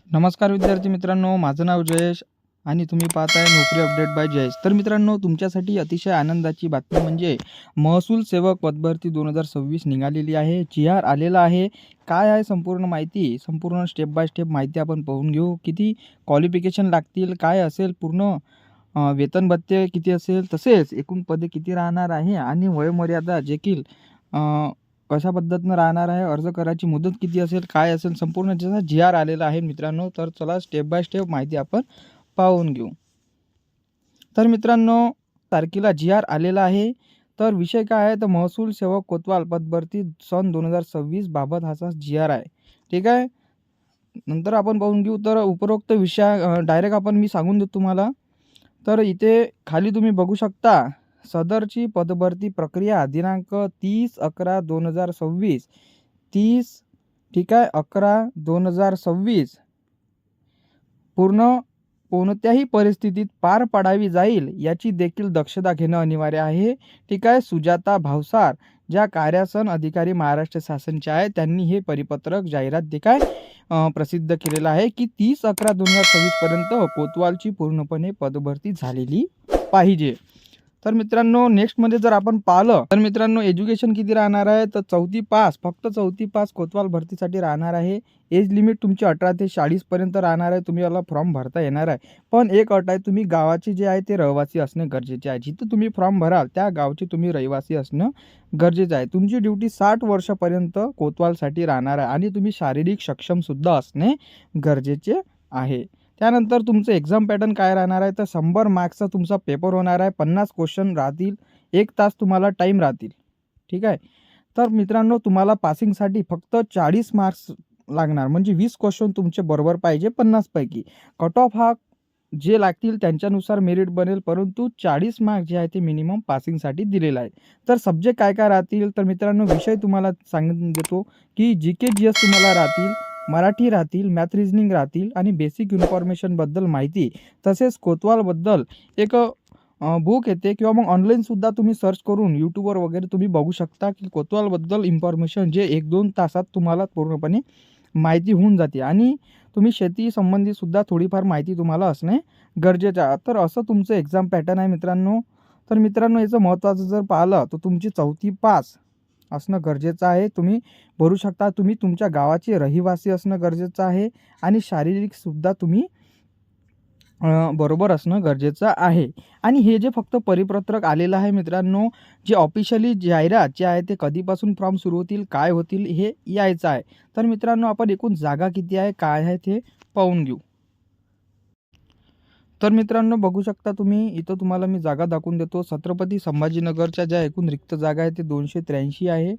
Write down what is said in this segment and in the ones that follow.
नमस्कार विद्यार्थी मित्रांनो, माझं नाव जयेश आणि तुम्ही पाहताय नोकरी अपडेट बाय जयेश. तर मित्रांनो, तुमच्यासाठी अतिशय आनंदाची बातमी म्हणजे महसूल सेवक पदभरती 2026 निघालेली आहे. जी-आर आलेला आहे. काय आहे संपूर्ण माहिती, संपूर्ण स्टेप बाय स्टेप माहिती आपण पाहून घेऊ. किती क्वालिफिकेशन लागतील, काय असेल पूर्ण वेतन भत्ते किती असेल, तसेच एकूण पदे किती राहणार आहे आणि वयोमर्यादा देखील कशा पद्धतीनं राहणार आहे, अर्ज करायची मुदत किती असेल, काय असेल, संपूर्ण ज्याचा जी-आर आलेला आहे मित्रांनो. तर चला स्टेप बाय स्टेप माहिती आपण पाहून घेऊ. तर मित्रांनो, तारखेला जी-आर आलेला आहे. तर विषय काय आहे, तर महसूल सेवक कोतवाल पदभरती सन 2026 बाबत हाचा जी-आर आहे. ठीक आहे. नंतर आपण पाहून घेऊ. तर उपरोक्त विषय डायरेक्ट आपण मी सांगून देतो तुम्हाला. तर इथे खाली तुम्ही बघू शकता, सदरची पदभरती प्रक्रिया दिनांक 30/11/2026 30 ठीक आहे 11/2026 पूर्ण कोणत्याही परिस्थितीत पार पाडावी जाईल याची देखील दक्षता घेणं अनिवार्य आहे. ठीक आहे. सुजाता भावसार ज्या कार्यासन अधिकारी महाराष्ट्र शासनचे आहे, त्यांनी हे परिपत्रक जाहिरात जे काय प्रसिद्ध केलेलं आहे की 30/11/2026 पर्यंत कोतवालची पूर्णपणे पदभरती झालेली पाहिजे. तर मित्रांनो, नेक्स्टमध्ये जर आपण पाहिलं तर मित्रांनो, एज्युकेशन किती राहणार आहे, तर 4थी पास, फक्त 4थी पास कोतवाल भरतीसाठी राहणार आहे. एज लिमिट तुमची 18 ते 40 पर्यंत राहणार आहे. तुम्ही याला फॉर्म भरता येणार आहे. पण एक अट आहे, तुम्ही गावाचे जे आहे ते रहिवासी असणे गरजेचे आहे. जिथं तुम्ही फॉर्म भराल त्या गावचे तुम्ही रहिवासी असणं गरजेचं आहे. तुमची ड्युटी 60 वर्षापर्यंत कोतवालसाठी राहणार आहे आणि तुम्ही शारीरिक सक्षम सुद्धा असणे गरजेचे आहे. त्यानंतर तुमचं एक्झाम पॅटर्न काय राहणार आहे, तर 100 मार्क्सचा तुमचा पेपर होणार आहे. 50 क्वेश्चन राहतील. 1 तास तुम्हाला टाईम राहतील. ठीक आहे. तर मित्रांनो, तुम्हाला पासिंगसाठी फक्त 40 मार्क्स लागणार, म्हणजे 20 क्वेश्चन तुमचे बरोबर पाहिजे 50 पैकी. कट ऑफ हा जे लागतील त्यांच्यानुसार मेरिट बनेल, परंतु 40 मार्क्स जे आहे ते मिनिमम पासिंगसाठी दिलेलं आहे. तर सब्जेक्ट काय काय राहतील, तर मित्रांनो विषय तुम्हाला सांगून देतो की जी-के जी-एस तुम्हाला राहतील, मराठी राहतील, मॅथ रिझनिंग राहतील आणि बेसिक इन्फॉर्मेशनबद्दल माहिती. तसेच कोतवालबद्दल एक बुक येते किंवा मग ऑनलाईनसुद्धा तुम्ही सर्च करून यूट्यूबवर वगैरे तुम्ही बघू शकता की कोतवालबद्दल इन्फॉर्मेशन जे 1-2 तासात तुम्हाला पूर्णपणे माहिती होऊन जाते आणि तुम्ही शेती संबंधीसुद्धा थोडीफार माहिती तुम्हाला असणे गरजेचं आहे. तर असं तुमचं एक्झाम पॅटर्न आहे मित्रांनो. तर मित्रांनो, याचं महत्त्वाचं जर पाहिलं तर तुमची 4थी पास असणं गरजेचं आहे. तुम्ही भरू शकता. तुम्ही तुमच्या गावाचे रहिवासी असणं गरजेचं आहे आणि शारीरिकसुद्धा तुम्ही बरोबर असणं गरजेचं आहे. आणि हे जे फक्त परिपत्रक आलेलं आहे मित्रांनो, जे ऑफिशियली जाहिरात जे आहे ते कधीपासून फॉर्म सुरू होतील, काय होतील हे यायचं आहे. तर मित्रांनो, आपण एकूण जागा किती आहे, काय आहे ते पाहून घेऊ. तर मित्रांनो, बघू शकता तुम्ही इथं तुम्हाला मी जागा दाखवून देतो. छत्रपती संभाजीनगरच्या ज्या एकूण रिक्त जागा आहे ते 283 आहे.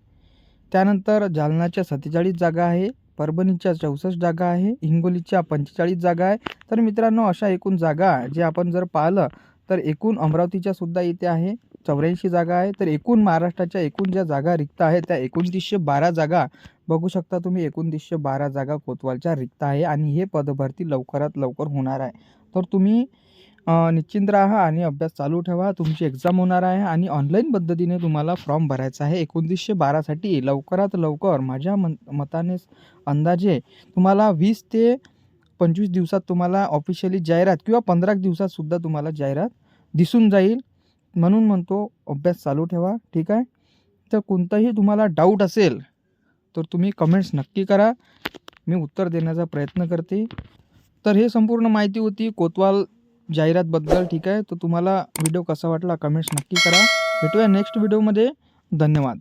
त्यानंतर जालन्याच्या 47 जागा आहे. परभणीच्या 64 जागा आहे. हिंगोलीच्या 45 जागा आहे. तर मित्रांनो, अशा एकूण जागा जे आपण जर पाहिलं तर एकूण अमरावतीच्या सुद्धा इथे आहे 84 जागा आहे. तर एकूण महाराष्ट्राच्या एकूण ज्या जागा रिक्त आहेत त्या 2912 जागा बघू शकता तुम्ही. 2912 जागा कोतवालच्या रिक्त आहे आणि हे पदभरती लवकरात लवकर होणार आहे. तर तुम्ही निश्चिंत राहा आणि अभ्यास चालू ठेवा. तुमची एक्झाम होणार आहे आणि ऑनलाईन पद्धतीने तुम्हाला फॉर्म भरायचा आहे 2912साठी. लवकरात लवकर माझ्या मताने अंदाजे तुम्हाला 20 ते 25 दिवसात तुम्हाला ऑफिशियली जाहिरात किंवा 15 दिवसातसुद्धा तुम्हाला जाहिरात दिसून जाईल. म्हणून म्हणतो अभ्यास चालू ठेवा. ठीक आहे. तर कोणताही तुम्हाला डाऊट असेल तर तुम्ही कमेंट्स नक्की करा. मी उत्तर देण्याचा प्रयत्न करते. तर हे संपूर्ण माहिती होती कोतवाल जाहिरातबद्दल. ठीक आहे. तर तुम्हाला व्हिडिओ कसा वाटला कमेंट्स नक्की करा. भेटूया नेक्स्ट व्हिडिओमध्ये. धन्यवाद.